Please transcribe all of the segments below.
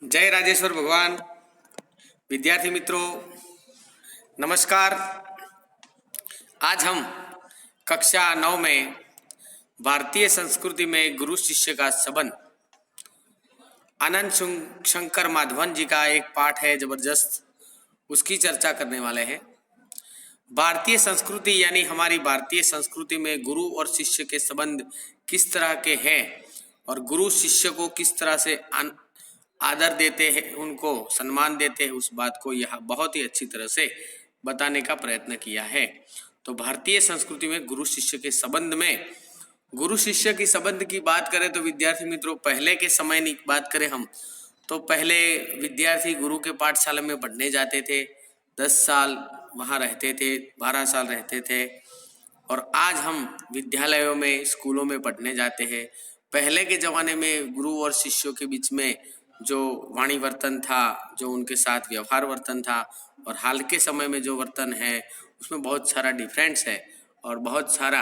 जय राजेश्वर भगवान। विद्यार्थी मित्रों नमस्कार। आज हम कक्षा 9 में भारतीय संस्कृति में गुरु शिष्य का संबंध आनंद शंकर माधवन जी का एक पाठ है जबरदस्त, उसकी चर्चा करने वाले हैं। भारतीय संस्कृति यानी हमारी भारतीय संस्कृति में गुरु और शिष्य के संबंध किस तरह के हैं और गुरु शिष्य को किस तरह से आदर देते हैं, उनको सम्मान देते हैं, उस बात को यह बहुत ही अच्छी तरह से बताने का प्रयत्न किया है। तो भारतीय संस्कृति में गुरु शिष्य के संबंध में, गुरु शिष्य की संबंध की बात करें तो विद्यार्थी मित्रों पहले के समय की बात करें हम तो पहले विद्यार्थी गुरु के पाठशाला में पढ़ने जाते थे, 10 साल वहाँ रहते थे, 12 साल रहते थे। और आज हम विद्यालयों में, स्कूलों में पढ़ने जाते हैं। पहले के ज़माने में गुरु और शिष्यों के बीच में जो वाणी वर्तन था, जो उनके साथ व्यवहार वर्तन था, और हाल के समय में जो वर्तन है उसमें बहुत सारा डिफरेंस है और बहुत सारा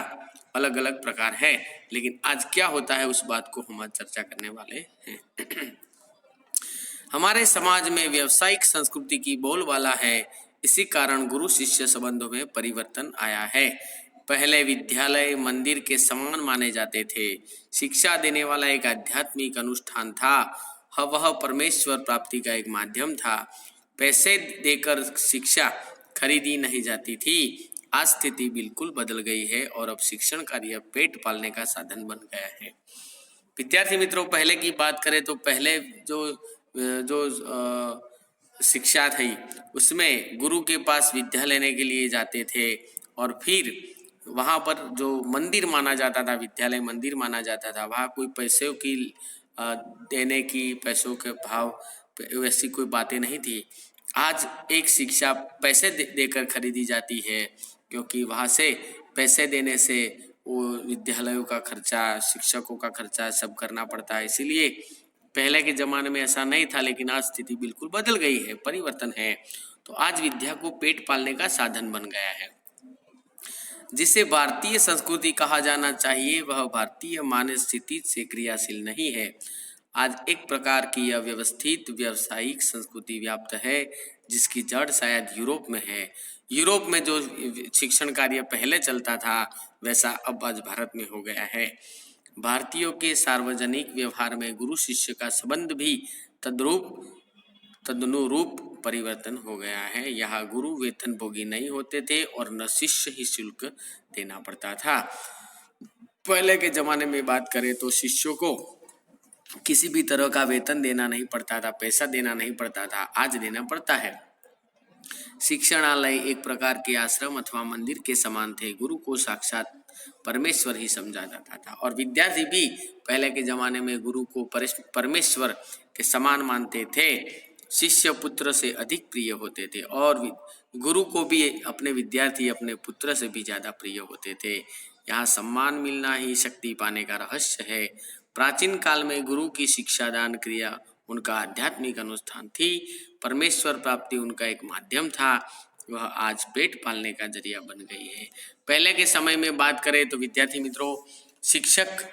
अलग अलग प्रकार है। लेकिन आज क्या होता है उस बात को हम आज चर्चा करने वाले हैं। हमारे समाज में व्यावसायिक संस्कृति की बोलबाला है, इसी कारण गुरु शिष्य संबंधों में परिवर्तन आया है। पहले विद्यालय मंदिर के समान माने जाते थे। शिक्षा देने वाला एक आध्यात्मिक अनुष्ठान था। वह परमेश्वर प्राप्ति का एक माध्यम था। पैसे देकर शिक्षा खरीदी नहीं जाती थी। आज स्थिति बिल्कुल बदल गई है और अब शिक्षण कार्य पेट पालने का साधन बन गया है। विद्यार्थी मित्रों पहले की बात करें तो पहले जो शिक्षा थी उसमें गुरु के पास विद्या लेने के लिए जाते थे और फिर वहाँ पर जो मंदिर माना जाता था, विद्यालय मंदिर माना जाता था, वहाँ कोई पैसों की देने की, पैसों के भाव वैसी कोई बातें नहीं थी। आज एक शिक्षा पैसे देकर खरीदी जाती है, क्योंकि वहाँ से पैसे देने से वो विद्यालयों का खर्चा, शिक्षकों का खर्चा सब करना पड़ता है। इसीलिए पहले के ज़माने में ऐसा नहीं था, लेकिन आज स्थिति बिल्कुल बदल गई है, परिवर्तन है। तो आज विद्या को पेट पालने का साधन बन गया है। जिसे भारतीय संस्कृति कहा जाना चाहिए वह भारतीय मानस स्थिति से क्रियाशील नहीं है। आज एक प्रकार की अव्यवस्थित व्यावसायिक संस्कृति व्याप्त है, जिसकी जड़ शायद यूरोप में है। यूरोप में जो शिक्षण कार्य पहले चलता था वैसा अब आज भारत में हो गया है। भारतीयों के सार्वजनिक व्यवहार में गुरु शिष्य का संबंध भी तदनुरूप परिवर्तन हो गया है। यहाँ गुरु वेतन भोगी नहीं होते थे और न शिष्य ही शुल्क देना पड़ता था। पहले के जमाने में बात करें तो शिष्यों को किसी भी तरह का वेतन देना नहीं पड़ता था, पैसा देना नहीं पड़ता था, आज देना पड़ता है। शिक्षणालय एक प्रकार के आश्रम अथवा मंदिर के समान थे। गुरु को साक्षात परमेश्वर ही समझा जाता था और विद्यार्थी भी पहले के जमाने में गुरु को परमेश्वर के समान मानते थे। शिष्य पुत्र से अधिक प्रिय होते थे और गुरु को भी अपने विद्यार्थी अपने पुत्र से भी ज़्यादा प्रिय होते थे। यहाँ सम्मान मिलना ही शक्ति पाने का रहस्य है। प्राचीन काल में गुरु की शिक्षादान क्रिया उनका आध्यात्मिक अनुष्ठान थी। परमेश्वर प्राप्ति उनका एक माध्यम था। वह आज पेट पालने का जरिया बन गई है। पहले के समय में बात करें तो विद्यार्थी मित्रों, शिक्षक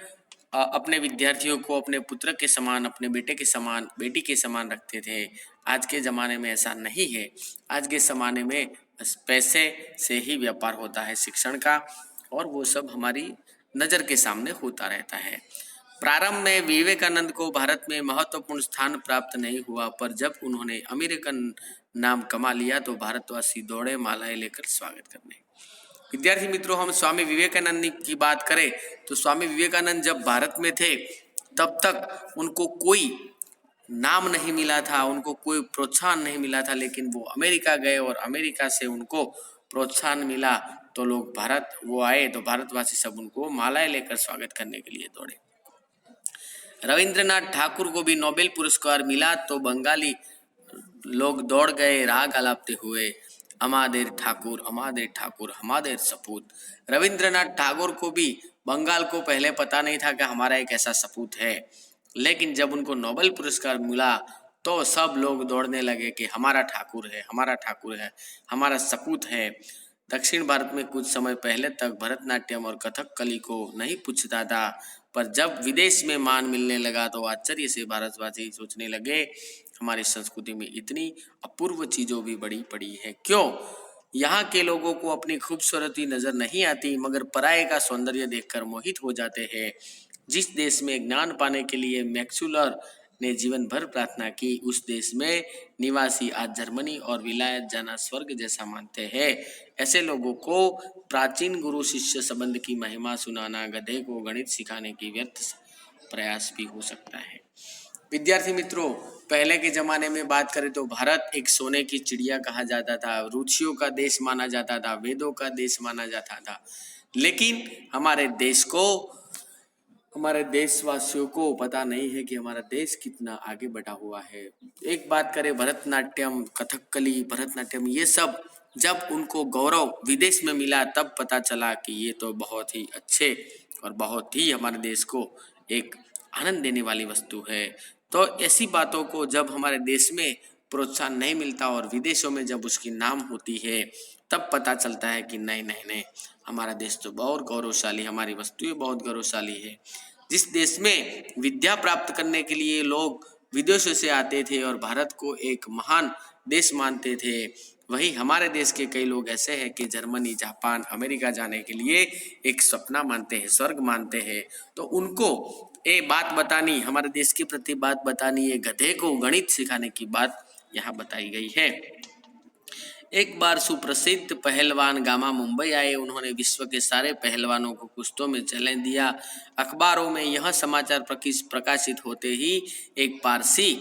अपने विद्यार्थियों को अपने पुत्र के समान, अपने बेटे के समान, बेटी के समान रखते थे। आज के ज़माने में ऐसा नहीं है। आज के ज़माने में पैसे से ही व्यापार होता है शिक्षण का, और वो सब हमारी नज़र के सामने होता रहता है। प्रारंभ में विवेकानंद को भारत में महत्वपूर्ण स्थान प्राप्त नहीं हुआ, पर जब उन्होंने अमेरिकन नाम कमा लिया तो भारतवासी दौड़े मालाएं लेकर स्वागत करने। विद्यार्थी मित्रों, हम स्वामी विवेकानंद की बात करें तो स्वामी विवेकानंद जब भारत में थे तब तक उनको कोई नाम नहीं मिला था, उनको कोई प्रोत्साहन नहीं मिला था। लेकिन वो अमेरिका गए और अमेरिका से उनको प्रोत्साहन मिला तो लोग वो आए तो भारतवासी सब उनको मालाएं लेकर स्वागत करने के लिए दौड़े। रविंद्रनाथ ठाकुर को भी नोबेल पुरस्कार मिला तो बंगाली लोग दौड़ गए राग आलापते हुए, अमादेर ठाकुर हमादेर सपूत। रविंद्रनाथ ठाकुर को भी बंगाल को पहले पता नहीं था कि हमारा एक ऐसा सपूत है, लेकिन जब उनको नोबेल पुरस्कार मिला तो सब लोग दौड़ने लगे कि हमारा ठाकुर है, हमारा सपूत है। दक्षिण भारत में कुछ समय पहले तक भरतनाट्यम और कथकली को नहीं पूछता था, पर जब विदेश में मान मिलने लगा तो आश्चर्य से भारतवासी सोचने लगे हमारी संस्कृति में इतनी अपूर्व चीजों भी बड़ी पड़ी है। क्यों? यहाँ के लोगों को अपनी खूबसूरती नजर नहीं आती, मगर पराये का सौंदर्य देखकर मोहित हो जाते हैं। जिस देश में ज्ञान पाने के लिए मैक्सुलर ने जीवन भर प्रार्थना की, उस देश में निवासी आज जर्मनी और विलायत जाना स्वर्ग जैसा मानते हैं। ऐसे लोगों को प्राचीन गुरु शिष्य संबंध की महिमा सुनाना गधे को गणित सिखाने की व्यर्थ प्रयास भी हो सकता है। विद्यार्थी मित्रों, पहले के जमाने में बात करें तो भारत एक सोने की चिड़िया कहा जाता था, रुचियों का देश माना जाता था, वेदों का देश माना जाता था। लेकिन हमारे देशवासियों को पता नहीं है कि हमारा देश कितना आगे बढ़ा हुआ है। एक बात करें भरतनाट्यम, कथकली, भरतनाट्यम, ये सब जब उनको गौरव विदेश में मिला तब पता चला कि ये तो बहुत ही अच्छे और बहुत ही हमारे देश को एक आनंद देने वाली वस्तु है। तो ऐसी बातों को जब हमारे देश में प्रोत्साहन नहीं मिलता और विदेशों में जब उसकी नाम होती है तब पता चलता है कि नहीं नहीं नहीं, हमारा देश तो बहुत गौरवशाली, हमारी वस्तुएं बहुत गौरवशाली है। जिस देश में विद्या प्राप्त करने के लिए लोग विदेशों से आते थे और भारत को एक महान देश मानते थे, वही हमारे देश के कई लोग ऐसे हैं कि जर्मनी, जापान, अमेरिका जाने के लिए एक सपना मानते हैं, स्वर्ग मानते हैं। तो उनको ये बात बतानी, हमारे देश के प्रति बात बतानी, ये गधे को गणित सिखाने की बात यहाँ बताई गई है। एक बार सुप्रसिद्ध पहलवान गामा मुंबई आए। उन्होंने विश्व के सारे पहलवानों को कुश्तों में चैलेंज दिया। अखबारों में यह समाचार प्रकाशित होते ही एक पारसी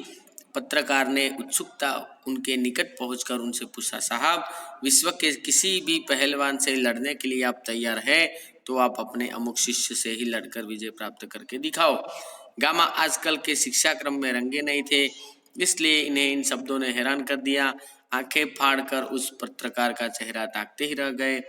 पत्रकार ने उत्सुकता उनके निकट पहुंचकर उनसे पूछा, साहब, विश्व के किसी भी पहलवान से लड़ने के लिए आप तैयार हैं तो आप अपने अमुक शिष्य से ही लड़कर विजय प्राप्त करके दिखाओ। गामा आजकल के शिक्षा क्रम में रंगे नहीं थे, इसलिए इन्हें इन शब्दों ने हैरान कर दिया। आंखें फाड़कर उस पत्रकार का चेहरा ताकते ही रह गए।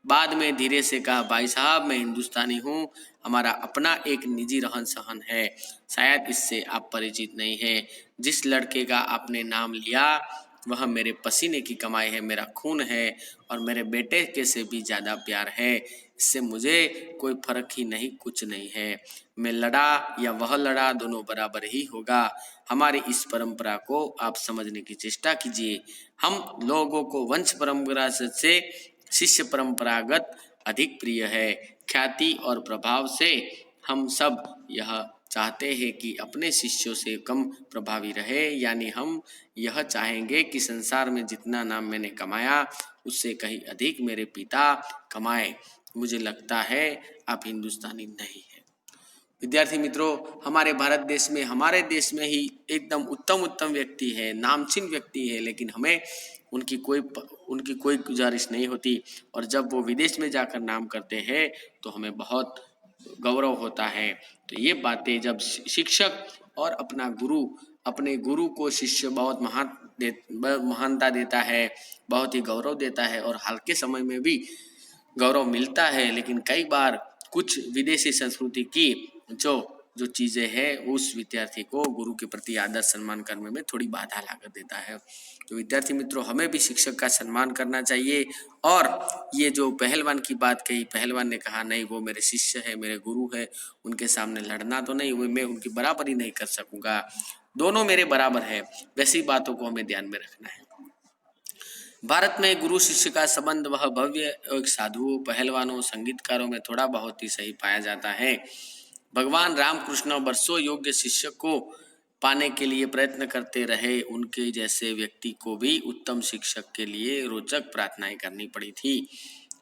बाद में धीरे से कहा, भाई साहब, मैं हिंदुस्तानी हूँ, हमारा अपना एक निजी रहन सहन है, शायद इससे आप परिचित नहीं हैं। जिस लड़के का आपने नाम लिया वह मेरे पसीने की कमाई है, मेरा खून है और मेरे बेटे के से भी ज़्यादा प्यार है। इससे मुझे कोई फर्क ही नहीं, कुछ नहीं है। मैं लड़ा या वह लड़ा, दोनों बराबर ही होगा। हमारी इस परंपरा को आप समझने की चेष्टा कीजिए। हम लोगों को वंश परंपरा से शिष्य परंपरागत अधिक प्रिय है। ख्याति और प्रभाव से हम सब यह चाहते हैं कि अपने शिष्यों से कम प्रभावी रहे, यानी हम यह चाहेंगे कि संसार में जितना नाम मैंने कमाया उससे कहीं अधिक मेरे पिता कमाए। मुझे लगता है आप हिंदुस्तानी नहीं हैं। विद्यार्थी मित्रों, हमारे हमारे देश में ही एकदम उत्तम व्यक्ति है, नामचीन व्यक्ति है, लेकिन हमें उनकी कोई गुजारिश नहीं होती। और जब वो विदेश में जाकर नाम करते हैं तो हमें बहुत गौरव होता है। तो ये बातें जब शिक्षक और अपने गुरु को शिष्य बहुत महानता देता है, बहुत ही गौरव देता है और हाल के समय में भी गौरव मिलता है। लेकिन कई बार कुछ विदेशी संस्कृति की जो चीज़ें हैं उस विद्यार्थी को गुरु के प्रति आदर सम्मान करने में थोड़ी बाधा ला कर देता है। तो विद्यार्थी मित्रों, हमें भी शिक्षक का सम्मान करना चाहिए। और ये जो पहलवान की बात कही, पहलवान ने कहा नहीं, वो मेरे शिष्य है, मेरे गुरु है, उनके सामने लड़ना तो नहीं, मैं उनकी बराबरी नहीं कर सकूंगा, दोनों मेरे बराबर है। वैसी बातों को हमें ध्यान में रखना है। भारत में गुरु शिष्य का संबंध वह भव्य एक साधुओं, पहलवानों, संगीतकारों में थोड़ा बहुत ही सही पाया जाता है। भगवान रामकृष्ण वर्षों योग्य शिष्य को पाने के लिए प्रयत्न करते रहे। उनके जैसे व्यक्ति को भी उत्तम शिक्षक के लिए रोचक प्रार्थनाएं करनी पड़ी थी।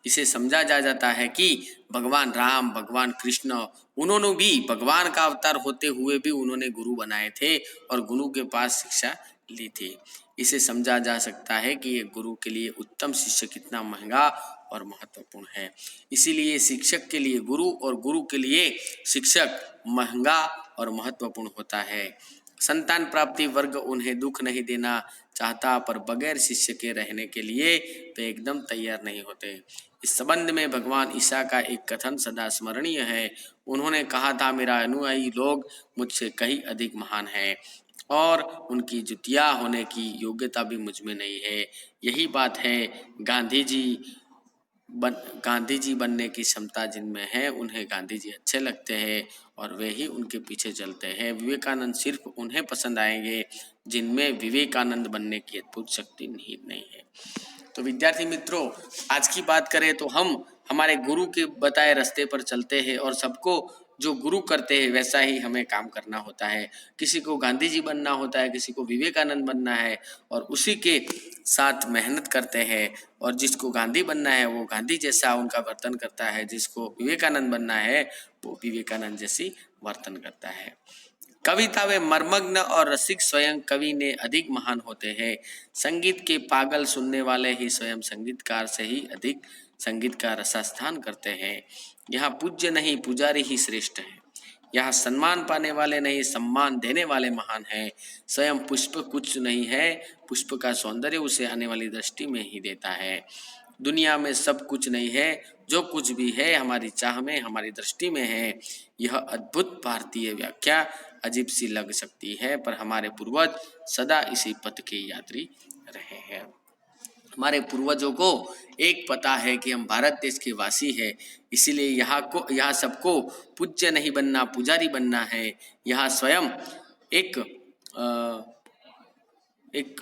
इसे समझा जा जाता है कि भगवान राम, भगवान कृष्ण, उन्होंने भी भगवान का अवतार होते हुए भी उन्होंने गुरु बनाए थे और गुरु के पास शिक्षा ली थी। इसे समझा जा सकता है कि एक गुरु के लिए उत्तम शिष्य कितना महंगा और महत्वपूर्ण है। इसीलिए शिक्षक के लिए गुरु और गुरु के लिए शिक्षक महंगा और महत्वपूर्ण होता है। संतान प्राप्ति वर्ग उन्हें दुख नहीं देना चाहता, पर बगैर शिष्य के रहने के लिए वे एकदम तैयार नहीं होते। इस संबंध में भगवान ईसा का एक कथन सदा स्मरणीय है। उन्होंने कहा था, मेरा अनुयायी लोग मुझसे कहीं अधिक महान है और उनकी जुतिया होने की योग्यता भी मुझ में नहीं है। यही बात है गांधी जी गांधी जी बनने की क्षमता जिनमें है उन्हें गांधी जी अच्छे लगते हैं और वे ही उनके पीछे चलते हैं। विवेकानंद सिर्फ उन्हें पसंद आएंगे जिनमें विवेकानंद बनने की अद्भुत शक्ति निहित नहीं है। तो विद्यार्थी मित्रों, आज की बात करें तो हम हमारे गुरु के बताए रास्ते पर चलते हैं और सबको जो गुरु करते हैं वैसा ही हमें काम करना होता है। किसी को गांधी जी बनना होता है, किसी को विवेकानंद बनना है और उसी के साथ मेहनत करते हैं। और जिसको गांधी बनना है वो गांधी जैसा उनका वर्तन करता है, जिसको विवेकानंद बनना है वो विवेकानंद जैसी वर्तन करता है। कविता में मर्मग्न और रसिक स्वयं कवि ने अधिक महान होते हैं। संगीत के पागल सुनने वाले ही स्वयं संगीतकार से ही अधिक संगीत का रसास्थान करते हैं। यहाँ पूज्य नहीं पुजारी ही श्रेष्ठ है। यहाँ सम्मान पाने वाले नहीं सम्मान देने वाले महान हैं। स्वयं पुष्प कुछ नहीं है, पुष्प का सौंदर्य उसे आने वाली दृष्टि में ही देता है। दुनिया में सब कुछ नहीं है, जो कुछ भी है हमारी चाह में हमारी दृष्टि में है। यह अद्भुत भारतीय व्याख्या अजीब सी लग सकती है, पर हमारे पूर्वज सदा इसी पथ के यात्री रहे हैं। हमारे पूर्वजों को एक पता है कि हम भारत देश के वासी हैं, इसीलिए यहाँ सबको पूज्य नहीं बनना पुजारी बनना है। यहाँ स्वयं एक एक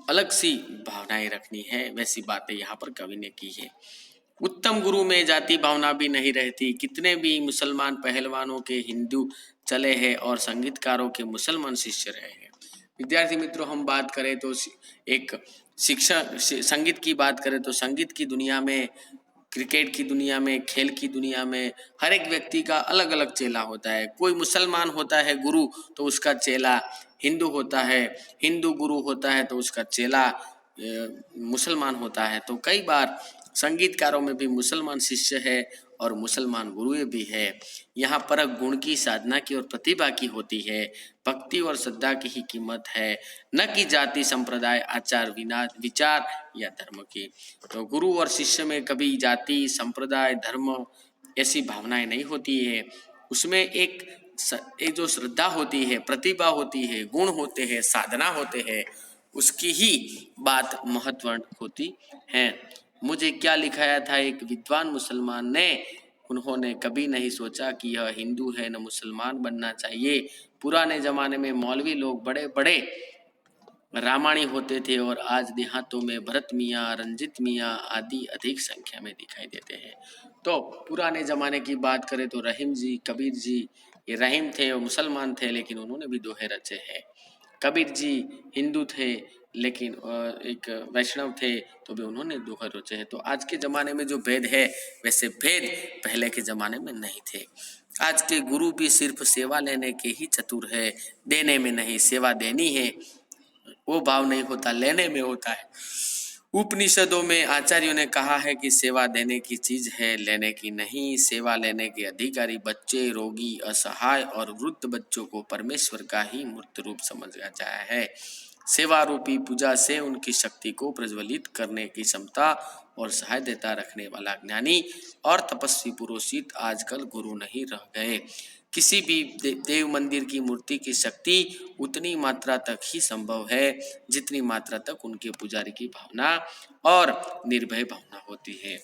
अलग सी भावनाएं रखनी है, वैसी बातें यहाँ पर कवि ने की है। उत्तम गुरु में जाति भावना भी नहीं रहती। कितने भी मुसलमान पहलवानों के हिंदू चले हैं और संगीतकारों के मुसलमान शिष्य रहे हैं। विद्यार्थी मित्रों, हम बात करें तो एक शिक्षा संगीत की बात करें तो संगीत की दुनिया में, क्रिकेट की दुनिया में, खेल की दुनिया में हर एक व्यक्ति का अलग अलग चेला होता है। कोई मुसलमान होता है गुरु तो उसका चेला हिंदू होता है, हिंदू गुरु होता है तो उसका चेला मुसलमान होता है। तो कई बार संगीतकारों में भी मुसलमान शिष्य है और मुसलमान गुरुए भी है। यहाँ परख गुण की, साधना की और प्रतिभा की होती है। भक्ति और श्रद्धा की ही कीमत है, न कि जाति संप्रदाय आचार विचार या धर्म की। तो गुरु और शिष्य में कभी जाति संप्रदाय धर्म ऐसी भावनाएं नहीं होती है। उसमें एक जो श्रद्धा होती है, प्रतिभा होती है, गुण होते हैं, साधना होते हैं, उसकी ही बात महत्वपूर्ण होती है। मुझे क्या लिखाया था एक विद्वान मुसलमान ने, उन्होंने कभी नहीं सोचा कि यह हिंदू है न मुसलमान बनना चाहिए। पुराने जमाने में मौलवी लोग बड़े बड़े रामायणी होते थे और आज देहातों में भरत मियाँ, रंजित मियाँ आदि अधिक संख्या में दिखाई देते हैं। तो पुराने जमाने की बात करें तो रहीम जी, कबीर जी, ये रहीम थे और मुसलमान थे लेकिन उन्होंने भी दोहे रचे हैं। कबीर जी हिंदू थे लेकिन एक वैष्णव थे तो भी उन्होंने दोहे रचे हैं। तो आज के ज़माने में जो भेद है वैसे भेद पहले के ज़माने में नहीं थे। आज के गुरु भी सिर्फ सेवा लेने के ही चतुर है, देने में नहीं। सेवा देनी है वो भाव नहीं होता, लेने में होता है। उपनिषदों में आचार्यों ने कहा है कि सेवा देने की चीज है, लेने की नहीं। सेवा लेने के अधिकारी बच्चे, रोगी, असहाय और वृद्ध बच्चों को परमेश्वर का ही मूर्त रूप समझा जाया है। सेवा रूपी पूजा से उनकी शक्ति को प्रज्वलित करने की क्षमता और सहायता रखने वाला ज्ञानी और तपस्वी पुरोहित आजकल गुरु नहीं रह गए। किसी भी देव मंदिर की मूर्ति की शक्ति उतनी मात्रा तक ही संभव है जितनी मात्रा तक उनके पुजारी की भावना और निर्भय भावना होती है।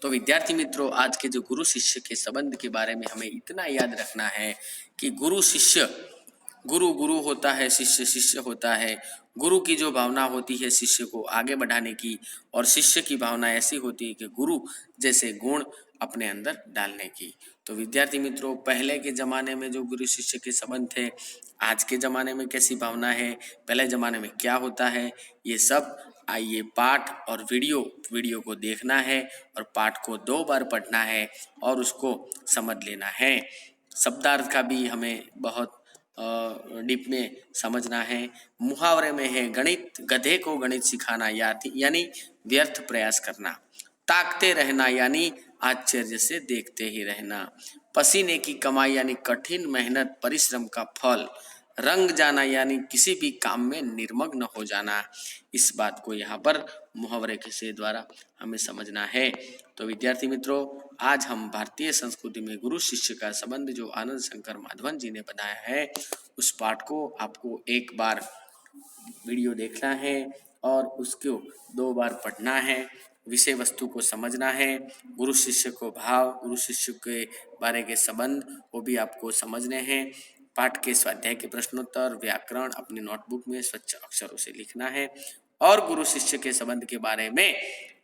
तो विद्यार्थी मित्रों, आज के जो गुरु शिष्य के संबंध के बारे में हमें इतना याद रखना है कि गुरु शिष्य, गुरु गुरु होता है, शिष्य शिष्य होता है। गुरु की जो भावना होती है शिष्य को आगे बढ़ाने की, और शिष्य की भावना ऐसी होती है कि गुरु जैसे गुण अपने अंदर डालने की। तो विद्यार्थी मित्रों, पहले के ज़माने में जो गुरु शिष्य के संबंध थे, आज के ज़माने में कैसी भावना है, पहले ज़माने में क्या होता है, ये सब आइए पाठ और वीडियो को देखना है और पाठ को 2 बार पढ़ना है और उसको समझ लेना है। शब्दार्थ का भी हमें बहुत डीप में समझना है। मुहावरे में है, गणित गधे को गणित सिखाना यानी व्यर्थ प्रयास करना। ताकते रहना यानी आश्चर्य से देखते ही रहना। पसीने की कमाई यानी कठिन मेहनत परिश्रम का फल। रंग जाना यानी किसी भी काम में निर्मग्न हो जाना। इस बात को यहाँ पर मुहावरे के द्वारा हमें समझना है। तो विद्यार्थी मित्रों, आज हम भारतीय संस्कृति में गुरु शिष्य का संबंध जो आनंद शंकर माधवन जी ने बनाया है, उस पाठ को आपको एक बार वीडियो देखना है और उसको 2 बार पढ़ना है विषय वस्तु को समझना है, गुरु शिष्य को भाव, गुरु शिष्य के बारे के संबंध वो भी आपको समझने हैं। पाठ के स्वाध्याय के प्रश्नोत्तर, व्याकरण अपनी नोटबुक में स्वच्छ अक्षरों से लिखना है और गुरु शिष्य के संबंध के बारे में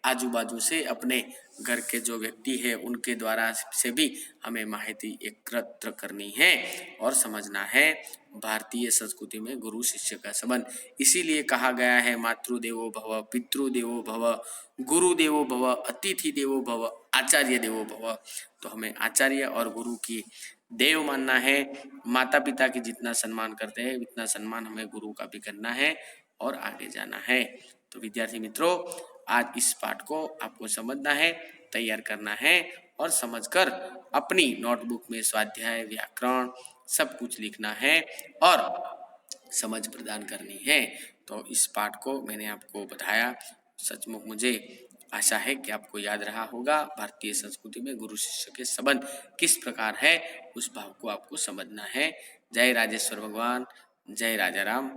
आजू बाजू से अपने घर के जो व्यक्ति है उनके द्वारा से भी हमें माहिती एकत्र करनी है और समझना है। भारतीय संस्कृति में गुरु शिष्य का संबंध इसीलिए कहा गया है मातृदेवो भव, पितृदेवो भव, गुरु देवो भव, अतिथि देवो भव, आचार्य देवो भव। तो हमें आचार्य और गुरु की देव मानना है। माता पिता की जितना सम्मान करते हैं उतना सम्मान हमें गुरु का भी करना है और आगे जाना है। तो विद्यार्थी मित्रों, आज इस पाठ को आपको समझना है, तैयार करना है और समझकर अपनी नोटबुक में स्वाध्याय, व्याकरण सब कुछ लिखना है और समझ प्रदान करनी है। तो इस पाठ को मैंने आपको बताया, सचमुच मुझे आशा है कि आपको याद रहा होगा। भारतीय संस्कृति में गुरु शिष्य के संबंध किस प्रकार है उस भाव को आपको समझना है। जय राजेश्वर भगवान, जय राजा राम।